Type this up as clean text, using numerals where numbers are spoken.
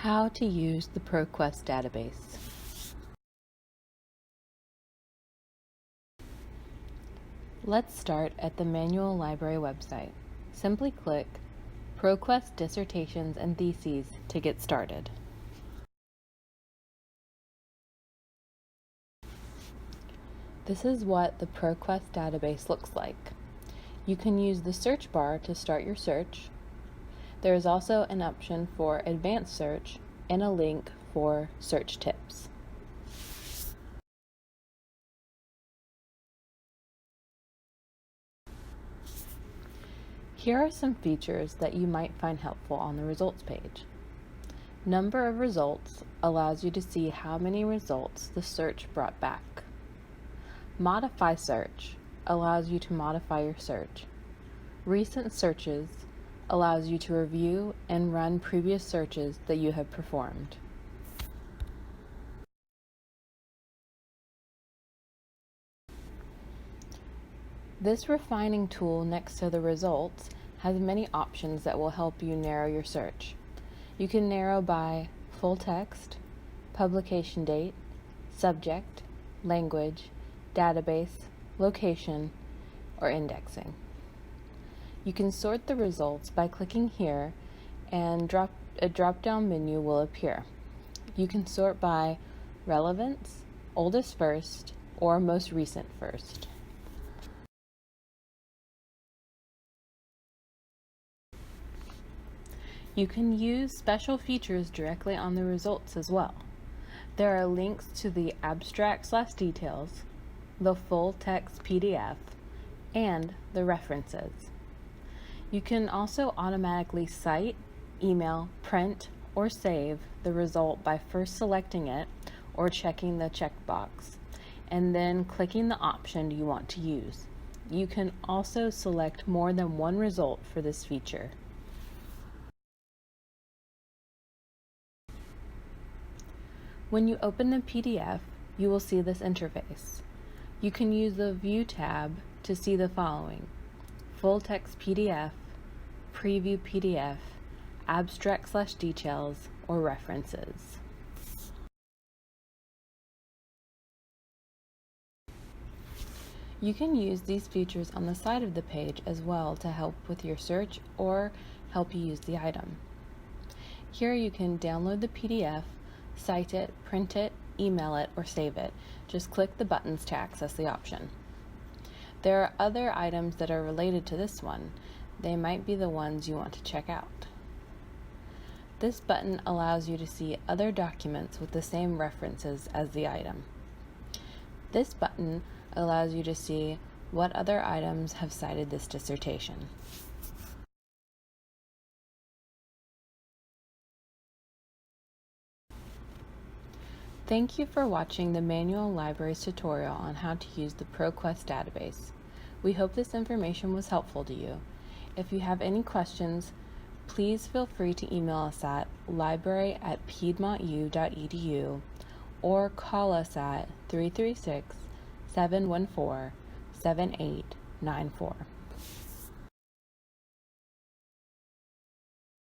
How to use the ProQuest database. Let's start at the Manuel Library website. Simply click ProQuest Dissertations and Theses to get started. This is what the ProQuest database looks like. You can use the search bar to start your search. There is also an option for advanced search and a link for search tips. Here are some features that you might find helpful on the results page. Number of results allows you to see how many results the search brought back. Modify search allows you to modify your search. Recent searches allows you to review and run previous searches that you have performed. This refining tool next to the results has many options that will help you narrow your search. You can narrow by full text, publication date, subject, language, database, location, or indexing. You can sort the results by clicking here and a drop-down menu will appear. You can sort by relevance, oldest first, or most recent first. You can use special features directly on the results as well. There are links to the abstract/details, the full text PDF, and the references. You can also automatically cite, email, print, or save the result by first selecting it or checking the checkbox, and then clicking the option you want to use. You can also select more than one result for this feature. When you open the PDF, you will see this interface. You can use the View tab to see the following: full text PDF, preview PDF, abstract/details, or references. You can use these features on the side of the page as well to help with your search or help you use the item. Here you can download the PDF, cite it, print it, email it, or save it. Just click the buttons to access the option. There are other items that are related to this one. They might be the ones you want to check out. This button allows you to see other documents with the same references as the item. This button allows you to see what other items have cited this dissertation. Thank you for watching the Manuel Libraries tutorial on how to use the ProQuest database. We hope this information was helpful to you. If you have any questions, please feel free to email us at library@piedmontu.edu or call us at 336-714-7894.